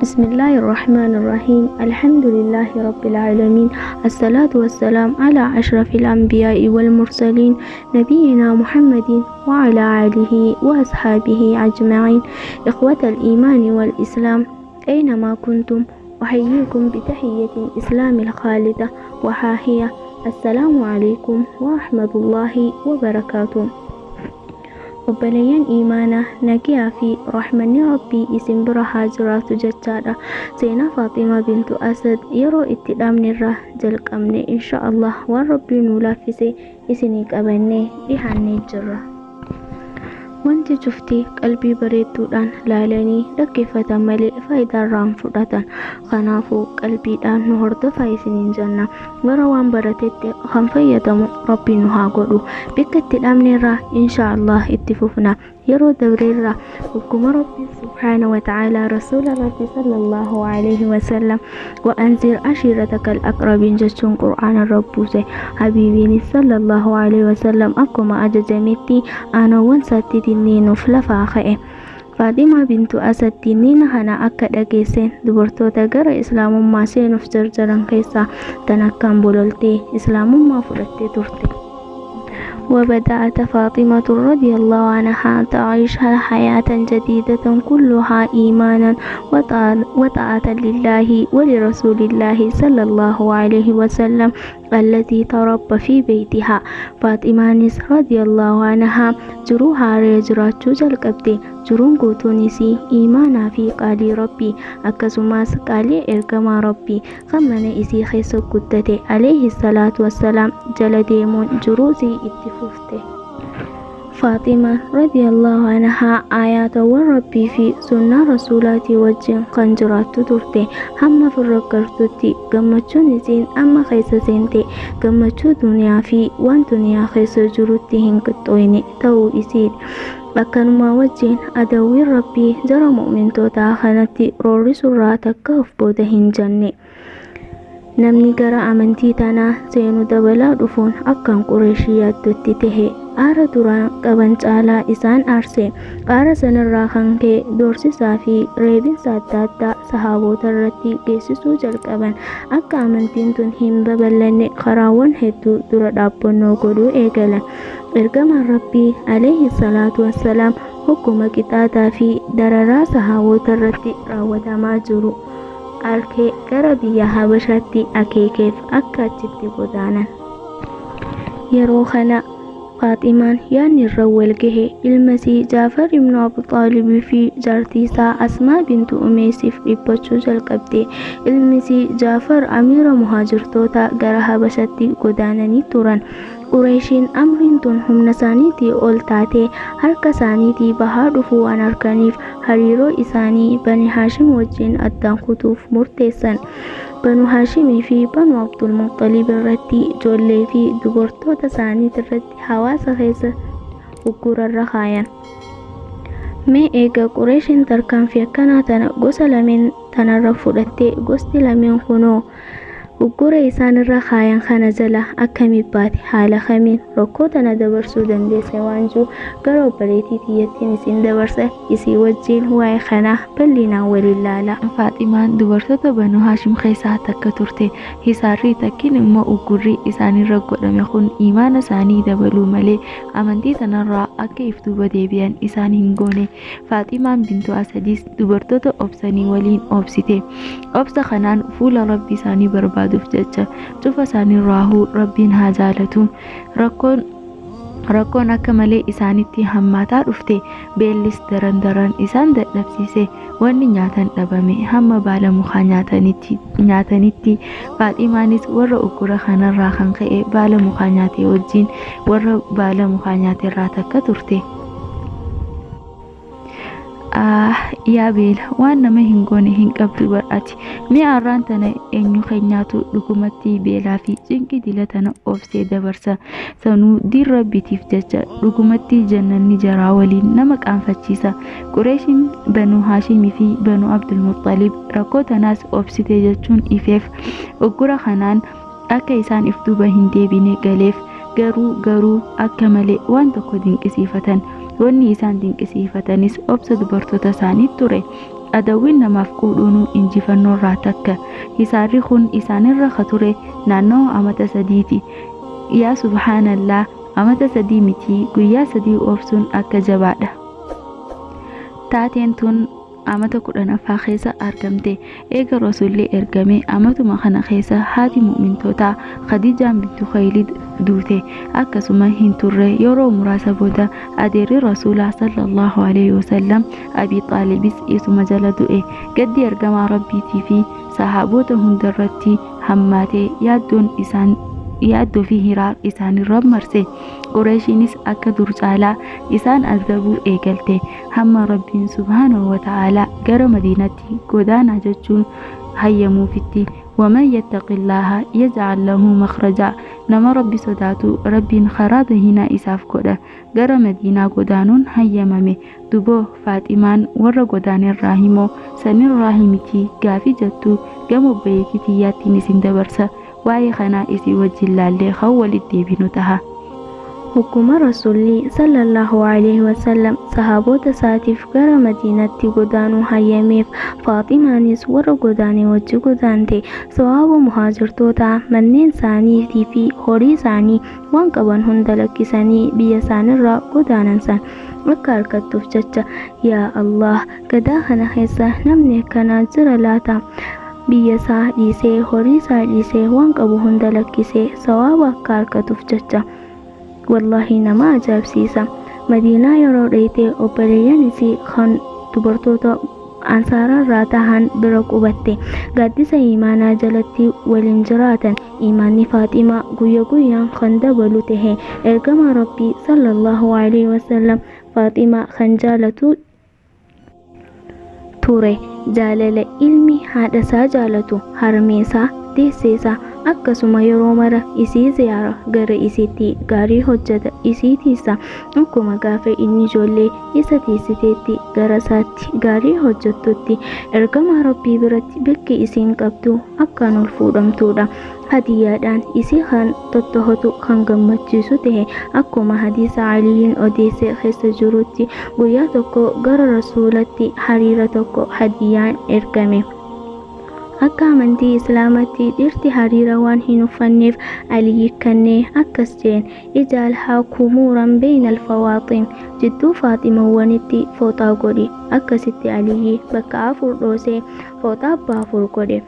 Bismillahirrahmanirrahim. Alhamdulillahi rabbil alamin. Assalatu wassalam ala ashrafil anbiya'i wal mursalin nabiyyina Muhammadin wa ala alihi wa ashabihi ajma'in. Ikhwatal imani wal islam, aynama kuntum, uhayyikum bitahiyyatil islamil khalida wa hahiya. Assalamu alaikum wa rahmatullahi wa barakatuh. Obboleeyyan imaanaa nagaa fi rahmanni rabbii isin bira haa jiraatu jechaadha. Seenaa Faaximaa bintu Asad yeroo itti dhaabnerraa jalqabne insha Allah waan rabbiin nu laaffise isinii qabannee dhihaannee jirra. Wanti cuftii qalbii bareedduudhaan laalanii dhaggeeffatan malee faayidaarraan fudhatan. Kanaafuu qalbiidhaan nu hordofaa isiniin jenna. Bara waan baratetti kan fayyadamu rabbiin nu haa godhu. Bakka itti dhaabnerraa insha Allah itti fufna. Yeroo dabreerraa hukkuma rabbii subhaanahu wa ta'aalaa rasuula rabbii sallallahu alaihi wasallam wa anzir ashiiratakal aqrabiin jechuun qur'aanarra buuse. Habiibiinis sallallahu alaihi wasallam akkuma ajajametti aanawwan isaatti dinniinuuf lafaa ka'e. Faaximaa bintu Asad dinniina kana akka dhageesseen dubartoota gara islaamummaa seenuuf jarjaran keessaa tan akkaan bololtee islaamummaa fudhattee turte. وبدأت فاطمة رضي الله عنها تعيش حياة جديدة كلها إيمانا وطاعة لله ولرسول الله صلى الله عليه وسلم التي تربى في بيتها. فاطمة رضي الله عنها جروها رجرات جلقبتي جرون قوتونيسي إيمانا في قالي ربي أكسماس قالي إرقما ربي خمنا إسي خيسو قدتي عليه الصلاة والسلام جلديمون جروزي اتفوفته. فاطمة رضي الله عنها آيات والربي في سنة رسولاتي وجن قنجرات ترتي هم فرقرتتي قمتشو نسين أما خيس سنتي قمتشو دنيا في وان دنيا خيس جروتي هنكتويني تو إسيد. Bakkanuma wajjin adawwiin rabbii jara mu'mintootaa kanatti roorri surraa takka of booda hin jenne. Namni gara amantii tanaa seenu dabalaa dhufuun akkaan Qureeshii yaaddotti tahe. Aara duraan qaban caalaa isaan aarse. Aara sanarraa kan ka'e doorsisaa fi reebinsa adda addaa sahaabota irratti geessisuu jalqaban. Akka amantiin tun hin babal'anne karaawwan hedduu dura dhaabbannoo godhuu eegalan. Ergamaan rabbii alayhi salaatu wassalaam hukkuma qixaataa fi dararaa sahaabota irratti raawwatamaa jiru arkee gara biyya Habashaatti akeekeef akka achitti godaanan. Yeroo kana Faaximaan yaadni irra wal gahe ilmasii Jaafar ibn Abi Xaalib fi jaartiisaa Asmaa bintu Umeesiif dhiphachuu jalqabde. Ilmisii Jaafar amiira muhaajirtoota gara Habashaatti godaananii turan. Qureeshiin amriin tun humna isaaniitii ol taatee harka isaaniitii bahaa dhufuu waan arkaniif hariiroo isaanii Bani Haashim wajjin addaan kutuuf murteessan. Banu Haashimii fi Banu Abdul Muxxalib irratti ijoollee fi dubartoota isaaniit irratti hawaasa keessa uggurarra kaayan. Mee eega Qureeshiin tarkaanfii akkanaa tana gosa lameen tanarra fudhattee gosti lameen kunoo uggura isaan irra kaayan kana jala akkamiin baate haala kamiin rakkoo tana dabarsuu dandeesse waan jiru gara obboleettii tiyyattiin isin dabarsa isii wajjin waa'ee kanaa bal'inaan waliin ilaala. Faaximaan dubartoota Banu Haashim keessaa takka turte. Hisaarrii takkiin immoo uggurri isaanirra godhame kun imaana isaanii dabaluu malee amantii tanarraa akka if duuba deebi'an isaan hin goone. Faaximaan bintu Asadis dubartoota obsanii waliin obsite. Obsa kanaan fuula rabbii isaanii barbaaduuf jecha cufa isaaniirraahuu rabbiin haa jaalatu. Rakkoon akka malee isaanitti hammaataa dhufte. Beellis daran isaan dadhabsiise. Wanni nyaatan dhabame hamma baala mukaa nyaatanitti. Faaximaanis warra uggura kanarraa kan ka'e baala mukaa nyaate wajjin warra baala mukaa nyaaterraa takka turte. Yaa beela waan nama hin goone hin qabdu bar'ati. Mi'a arraan tana eenyu keenyaatu dhugumatti beelaa fi cinqii dila tana obsee dabarsa. Sanuu diin rabbitiif jecha dhugumatti jannanni jaraa waliin nama qaanfachiisa. Qureeshiin Banu Haashimii fi Banu Abdul Muxxalib rakkoo tanaas obsite jechuun ifeef uggura kanaan akka isaan if duuba hin deebine galeef garuu akka malee waan tokko dinqisiifatan. Wanni isaan dinqisiifatanis obsa dubartoota isaanii ture. adawwiin namaaf quudhuunuu injifannoorraa takka. Hisaarri kun isaanirra ture naannoo amata 3ti. Yaa subhaanallaa, amata 3 miti, guyyaa 3 obsuun akka jabaadha. Taateen tun amata 10ffaa keessa argamte. Eega Rasuulli ergame amatuma kana keessa haati mu'mintootaa Khadijaan bintu Khuwaylid duute. Akkasuma hin turre yeroo muraasa booda adeerri Rasuulaa sallallahu alaihi wasallam Abi Xaalibis isuma jala du'e. Gaddi ergamaa Rabbiitii fi sahaabota hundarratti hammaatee yaaddoo fi hiraaq isaanirra marse. Qureeshiinis akka dur caalaa isaan azabuu eegalte. Hamma Rabbiin subhaanahu wa ta'aalaa gara Madiinatti godaanaa jechuun hayyamuufitti. ومن يتق الله يجعل له مخرجا. نما ربي صداتو ربين خراب هنا إساف قدا غرا مدينة قدانون هيامامي. دبو فاطمان ور قدان الراهيمو سن الراهيمتي غافي جتو غمو بيكتي ياتي نسين دبرسا واي خنا إسي وجلال خوال الديبينو تها. Hukuma Rasuulli sallallahu alaihi wasallam sahaabota isaatiif gara Madiinatti godaanuu hayyameef. Faaximaanis warra godaanee wajji godaante. Sawaaba muhaajirtoota manneen isaaniitii fi horii isaanii waan qaban hunda lakkisanii biyya isaanirraa godaanan san akka harkattuuf jecha, yaa Allah, gadaa kana keessa namni akkanaa jira laata? Biyya isaa dhiisee horii isaa dhiisee waan qabu hunda lakkisee sawaaba akka harkatuuf jecha. Wallahi nama ajaa'ibsiisa. Madiinaa yeroo dheeytee obboleeyyan isii kan dubartoota ansaararraa tahan bira qubatte. Gaaddisa imaanaa jalatti waliin jiraatan. Imaanni Faaximaa guyya guyyaan kan dabalu tahe. Ergama Rabbii sallallahu alaihi wasallam Faaximaa kan jaalatu ture. Jaalala ilmi haadha isaa jaalatu, harmeesaa, deesseesaa akkasuma yeroo mara isii ziyaara gara isiitti gaarii hojjeta isiitiisa. Akkuma gaafa inni ijoollee isa tiisiteetti gara isaatti gaarii hojjettutti. Ergama Rabbii biratti bakki isiin qabdu akkaan ol fuudhamtuudha. Hadiyyaadhaan isii kan tottootu kan gammachiisu tahe. Akkuma hadiisa Aliyiin odeesse keessa jirutti guyyaa tokko gara Rasuulatti hariira tokko hadiyyaan ergame. Akka amantii Islaamatti dhirti hariira waan hin uffanneef Aliyyi kannee akkas jeen, ijaalhaa kumuuran beeyna alfawaaxiim, jidduu Faaximawwanitti fooxaa godhi. Akkasitti Aliyyi bakka 4 dhoosee fooxaa abbaa 4 godhe.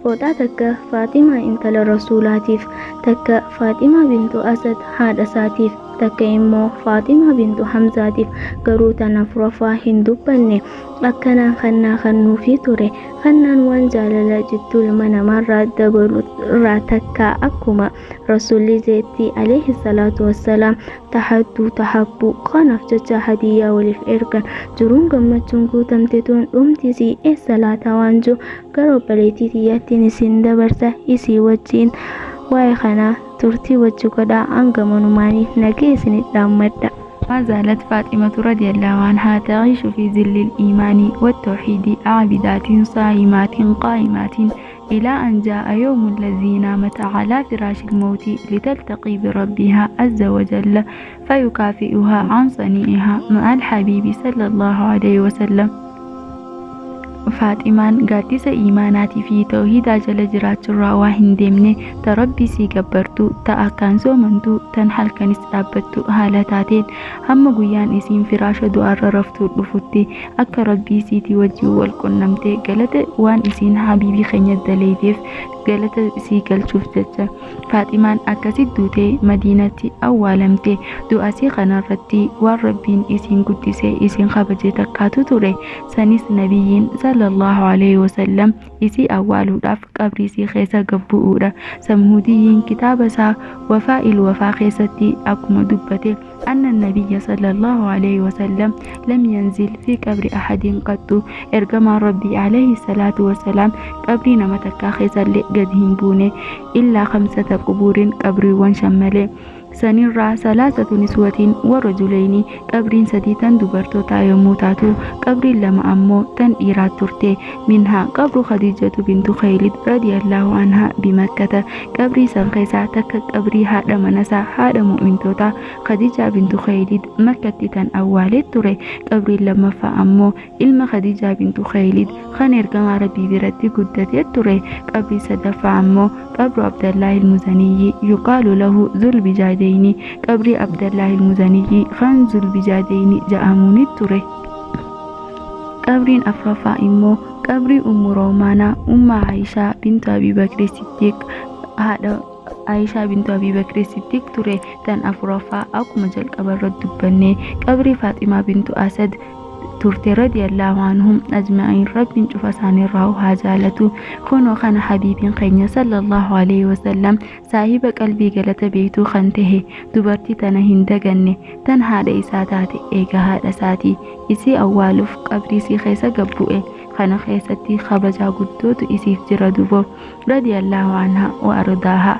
Fooxaa takka Faaximaa intala Rasuulaatiif, takka Faaximaa bintu Asad haadha isaatiif, takka immoo Faaximaa bintu Hamzaatiif. Garuu tan 4ffaa hin dubbanne. Akkanaan kannaa kannuufii ture. Kannaan waan jaalala jidduu ilma namaarraa dabalu irraa takka akkuma Rasuulli jeetti alayhi salaatu wassalaam, tahadduu tahabbuu. Kanaaf jecha hadiyyaa waliif ergan. Jiruun gammachuun guutamte tun dhumtisii eessa laata waan jiru gara obboleettii xiyyaattiin isin dabarsa isii wajjiin. Waa'ee kanaa turtii wajji godhaa hanga manumaaniif nagee isinit dhaammadha. ما زالت فاطمة رضي الله عنها تعيش في ظل الإيمان والتوحيد عابدات صائمات قائمات إلى أن جاء يوم الذي نامت على فراش الموت لتلتقي بربها عز وجل فيكافئها عن صنيعها مع الحبيب صلى الله عليه وسلم. Faaximaan gaaddisa iimaanaatii fi tawhiidaa jala jiraachurraa waa hin deemne, ta Rabbii sii gabbartu, ta akkaan soomantu, tan halkanis dhaabbattu haala taateen hamma guyyaan isiin firaasha du'aarra raftuu dhufutti akka Rabbii siitii wajjin wal qunnamte galata waan isiin habiibii keenya daleeteef galata isii galchuuf jecha. Faaximaan akkasitti duutee Madiinatti awwaalamte. Du'asii kanarratti waan Rabbiin isiin guddisee isiin kabaje takkaatu ture. Sanis nabiyyiin sallallahu alaihi wasallam isii awwaaluudhaaf qabrii isii keessa gabbu'uudha. Samhuudiyyiin kitaaba isaa Wafaa'il Wafaa keessatti akkuma dubbate أن النبي صلى الله عليه وسلم لم ينزل في قبر أحد قط. إرجما ربي عليه الصلاة والسلام قبرنا متكا خيسر قد هنبونه إلا 5 قبور قبر وانشمله. sanirraa salaasatu niswatiin warrajulayni qabriin sadii tan dubartootaa yommuu taatu qabriin lama ammoo tan dhiiraa turte. minhaa qabru khadiijatu bintu khaylid radiyallahu anhaa bimakkata qabrii san keessaa takka qabrii haadha manasaa haadha mu'mintootaa khadiijaa bintu khaylid makkatti tan awwaalee ture. qabriin lammaffaa ammoo ilma khadiijaa bintu khaylid kan ergamaa rabbii biratti guddatee ture. qabrii sadaffaa ammoo qabru abdallaahi ilmuzaniyyi yuqaalu lahu zulbijaadeyni qabrii abdallaahi ilmuzaniyyi kan zulbijaadeyni ja'amuunit ture. qabriin afraffaa immoo qabrii ummu roomaanaa umma aayishaa bintu abii bakri siddiiq haadha aayishaa bintu abii bakri siddiiq ture. tan afuraffaa akkuma jalqaba irratti dubbanne qabrii faaximaa bintu asad turte radiyallahu anhum ajma'iin rabbiin cufa isaaniirraa haa jaalatu. kunoo kana habiibiin keenya sallallahu alaihi wasallam saahiba qalbii galata beektuu kan tahe dubartii tana hin daganne tan haadha isaa taate eega haadha isaatii isii awwaaluuf qabrii isii keessa gabbu'e. kana keessatti kabajaa guddootu isiif jira duboo radiyallahu anha wa ardaaha.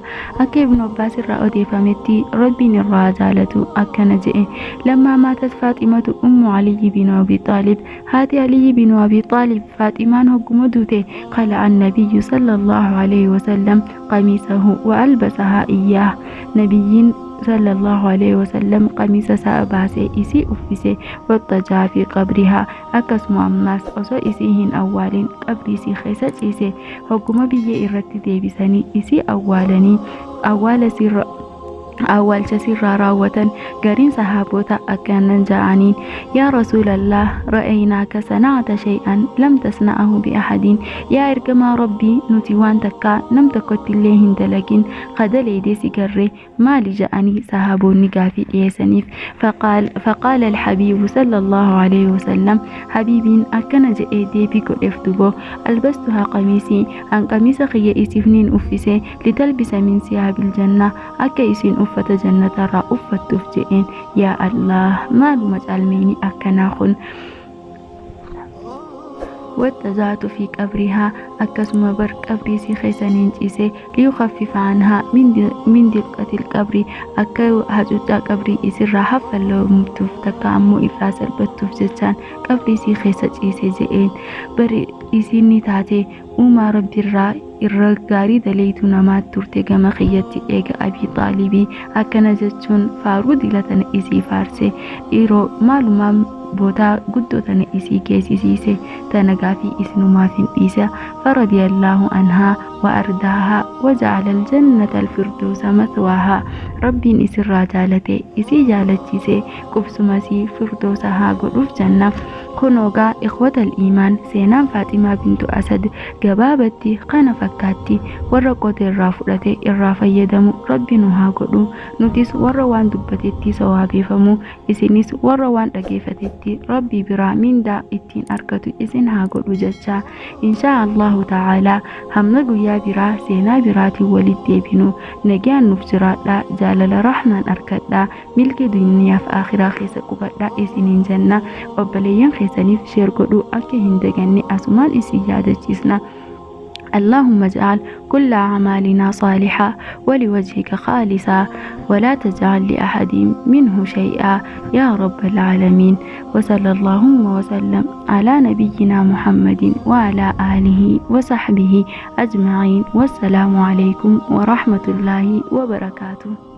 akka ibnu abbaas irraa odeeffametti rabbiin irraa jaalatu akkana jedhe lammaa maatat faaximatu ummu aliyyi bin abi xaalib haati aliyyi bin abi xaalib faaximaan hogguma duute qala annabiyyu sallallahu alaihi wasallam qamiisahu wa albasahaa iyyaah nabiyyiin sallallahu alaihi wasallam qamiisa isaa baasee isii uffise wattajaa fi qabrihaa akkasuma ammaas osoo isii hin awwaalin qabrii isii keessa ciise. hogguma biyya irratti deebisanii isii awwaalanii awwaalcha sirraa raawwatan gariin sahaabota akkanan ja'aniin yaa rasuulallah ra'aynaaka sana'ata shay'an lam tasna'ahu bi ahadin yaa ergamaa rabbii nuti waan takka nam tokkotti illee hin dalagin qadaleedee si garree maali ja'anii sahaabonni gaafii dhiyeessaniif. faqaala alhabiibu sallallahu alaihi wasallam habiibiin akkana jedhee deebii godheef duboo albastuhaa qamiisii an qamiisa kiyya isiifniin uffise litalbisa min siyaabil jannaa akka isiin uffata jannatarraa uffattuuf jedheen. yaa allah maaluma caalmeeni akkanaa kun. واتزعت في قبرها أكسم بر قبري سي خيسانين جيسي ليخفف عنها من دقة القبر أكو هجوجا قبري إسر حفا لو مبتوف تكامو إفراس البتوف جتان قبري سي خيسا جيسي جئين بر إسيني تاتي وما ربي irra gaarii daleetu namaatti turte gama kiyyatti eega abii xaalibii akkana jechuun faaruu dilatana isii faarse dhiiroo maalumaan bootaa guddootana isii geessisiise tana gaafii isinumaaf hin dhiisa. faradiyallahu anhaa wa ardaahaa wa ja'ala aljannata alfirdoosa maswaahaa rabbiin isirraa jaalate isii jaalachiise qubsumasii firdoosa haa godhuuf janna. kunoogaa ikhwatal iimaan seenaan faaximaa bintu asad gabaabatti kana fakkaatti. warra qote irraa fudhate irraa fayyadamu rabbi nu haa godhu. nutis warra waan dubbatetti sawaabeeffamu isinis warra waan dhageeffatetti rabbi biraa mindaa ittiin argatu isin haa godhu jecha inshaa allahu ta'aalaa hamma guyyaa biraa seenaa biraatiin walitti deebinu nagaan nuuf jiraadhaa jaalala rahmaan arkadhaa milkii duniyaaf akhiraa keessa qubadhaa isiniin jenna. obboleeyyan keessaniif sheer godhu akka hin daganne asumaan isin yaadachiisna. اللهم اجعل كل أعمالنا صالحة ولوجهك خالصا ولا تجعل لأحد منه شيئا يا رب العالمين. وصلى اللهم وسلم على نبينا محمد وعلى آله وصحبه أجمعين والسلام عليكم ورحمة الله وبركاته.